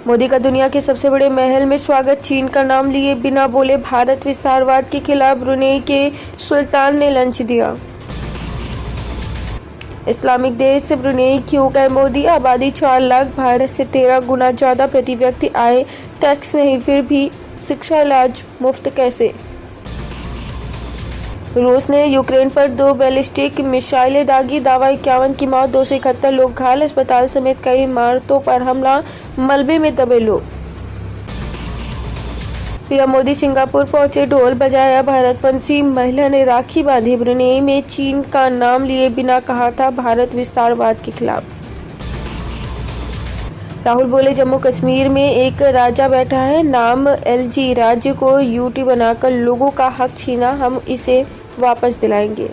मोदी का दुनिया के सबसे बड़े महल में स्वागत। चीन का नाम लिए बिना बोले भारत विस्तारवाद के खिलाफ ब्रुनेई के सुल्तान ने लंच दिया। इस्लामिक देश से ब्रुनेई क्यों गए मोदी? आबादी 4 लाख, भारत से 13 गुना ज़्यादा प्रति व्यक्ति आय, टैक्स नहीं, फिर भी शिक्षा इलाज मुफ्त कैसे? रूस ने यूक्रेन पर 2 बैलिस्टिक मिसाइलें दागी, दावा 51 की मौत, 271 लोग घायल, अस्पताल समेत कई इमारतों पर हमला, मलबे में दबे लोग। पीएम मोदी सिंगापुर पहुंचे, ढोल बजाया, भारतवंशी महिला ने राखी बांधी। ब्रुनेई में चीन का नाम लिए बिना कहा था भारत विस्तारवाद के खिलाफ। राहुल बोले, जम्मू कश्मीर में एक राजा बैठा है, नाम एलजी, राज्य को यूटी बनाकर लोगों का हक छीना, हम इसे वापस दिलाएंगे।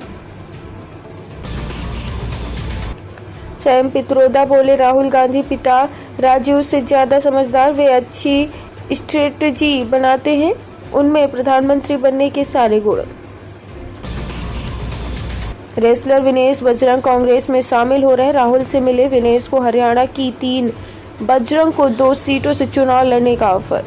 सैम पित्रोदा बोले, राहुल गांधी पिता राजीव से ज्यादा समझदार, वे अच्छी स्ट्रेटजी बनाते हैं, उनमें प्रधानमंत्री बनने के सारे गुण। रेसलर विनेश बजरंग कांग्रेस में शामिल हो रहे, राहुल से मिले विनेश को हरियाणा की 3, बजरंग को 2 सीटों से चुनाव लड़ने का ऑफर।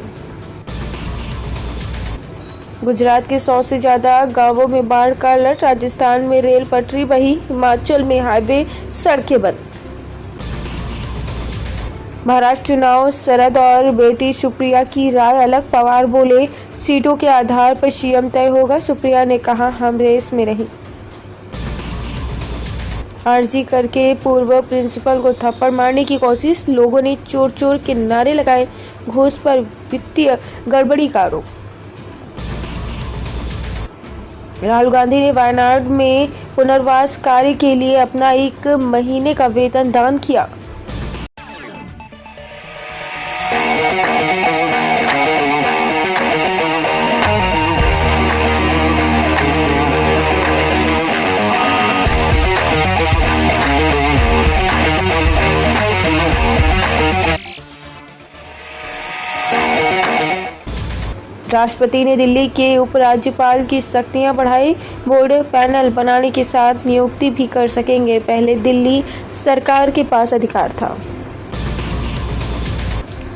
गुजरात के 100 से ज्यादा गांवों में बाढ़ का अलर्ट, राजस्थान में रेल पटरी बही, हिमाचल में हाईवे सड़कें बंद। महाराष्ट्र चुनाव, शरद और बेटी सुप्रिया की राय अलग, पवार बोले सीटों के आधार पर सीएम तय होगा, सुप्रिया ने कहा हम रेस में नहीं। आरजी करके पूर्व प्रिंसिपल को थप्पड़ मारने की कोशिश, लोगों ने चोर चोर के नारे लगाए, घूस पर वित्तीय गड़बड़ी का आरोप। राहुल गांधी ने वायनाड में पुनर्वास कार्य के लिए अपना 1 महीने का वेतन दान किया। राष्ट्रपति ने दिल्ली के उपराज्यपाल की शक्तियां बढ़ाई, बोर्ड पैनल बनाने के साथ नियुक्ति भी कर सकेंगे, पहले दिल्ली सरकार के पास अधिकार था।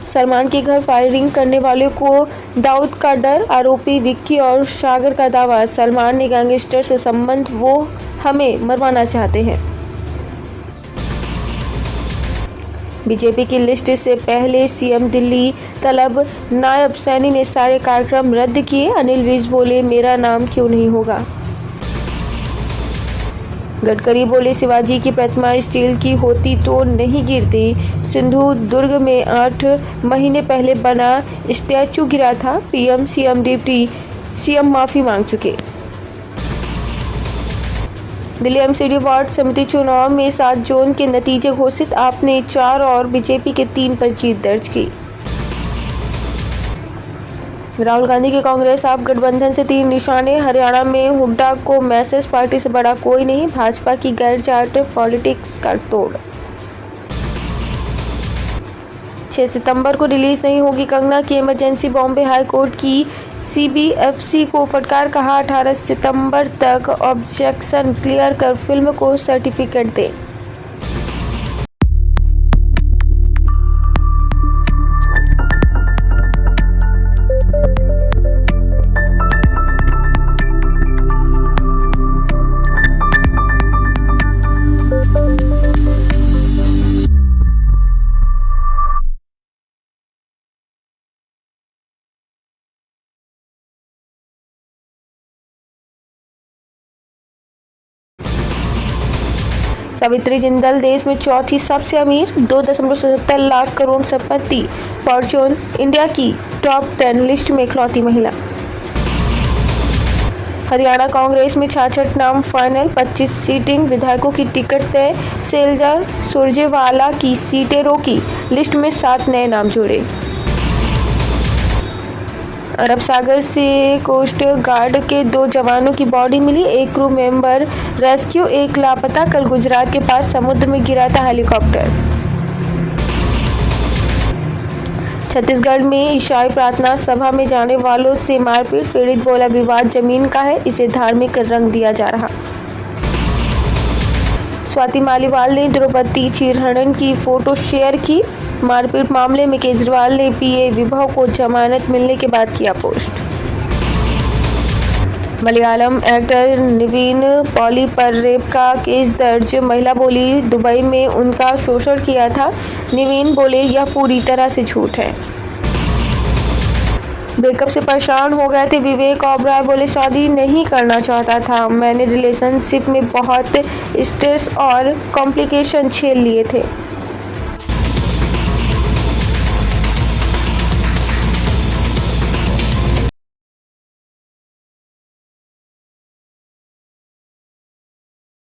सलमान के घर फायरिंग करने वाले को दाऊद का डर, आरोपी विक्की और सागर का दावा, सलमान ने गैंगस्टर से संबंध, वो हमें मरवाना चाहते हैं। बीजेपी की लिस्ट से पहले सीएम दिल्ली तलब, नायब सैनी ने सारे कार्यक्रम रद्द किए, अनिल विज बोले मेरा नाम क्यों नहीं होगा। गडकरी बोले शिवाजी की प्रतिमा स्टील की होती तो नहीं गिरती, सिंधु दुर्ग में 8 महीने पहले बना स्टैचू गिरा था, पीएम सीएम डिप्टी सीएम माफी मांग चुके। दिल्ली एमसीडी वार्ड समिति चुनाव में 7 जोन के नतीजे घोषित, आप ने 4 और बीजेपी के 3 पर जीत दर्ज की। राहुल गांधी के कांग्रेस आप गठबंधन से 3 निशाने, हरियाणा में हुड्डा को मैसेज, पार्टी से बड़ा कोई नहीं, भाजपा की गैर चार्ट पॉलिटिक्स का तोड़। 6 सितंबर को रिलीज नहीं होगी कंगना की इमरजेंसी, बॉम्बे हाई कोर्ट की सीबीएफसी को फटकार, कहा 18 सितंबर तक ऑब्जेक्शन क्लियर कर फिल्म को सर्टिफिकेट दें। सावित्री जिंदल देश में चौथी सबसे अमीर, 2.70 लाख करोड़ संपत्ति, फॉर्च्यून इंडिया की टॉप 10 लिस्ट में इकलौती महिला। हरियाणा कांग्रेस में 66 नाम फाइनल, 25 सीटिंग विधायकों की टिकट तय, शैलजा सुरजेवाला की सीटें रोकी, लिस्ट में 7 नए नाम जोड़े। अरब सागर से कोस्ट गार्ड के 2 जवानों की बॉडी मिली, 1 क्रू मेंबर रेस्क्यू, 1 लापता, कल गुजरात के पास समुद्र में गिरा था हेलीकॉप्टर। छत्तीसगढ़ में ईसाई प्रार्थना सभा में जाने वालों से मारपीट, पीड़ित बोला विवाद जमीन का है, इसे धार्मिक रंग दिया जा रहा। स्वाति मालीवाल ने द्रौपदी चिरहरण की फोटो शेयर की, मारपीट मामले में केजरीवाल ने पीए विभव को जमानत मिलने के बाद किया post. Malayalam actor Nivin poly पर रेप का केस दर्ज। महिला बोली दुबई में उनका शोषण किया था। निविन बोले यह पूरी तरह से झूठ है। ब्रेकअप से परेशान हो गए थे विवेक ओबराय। बोले शादी नहीं करना चाहता था, मैंने रिलेशनशिप में बहुत स्ट्रेस और कॉम्प्लिकेशन झेल लिए थे।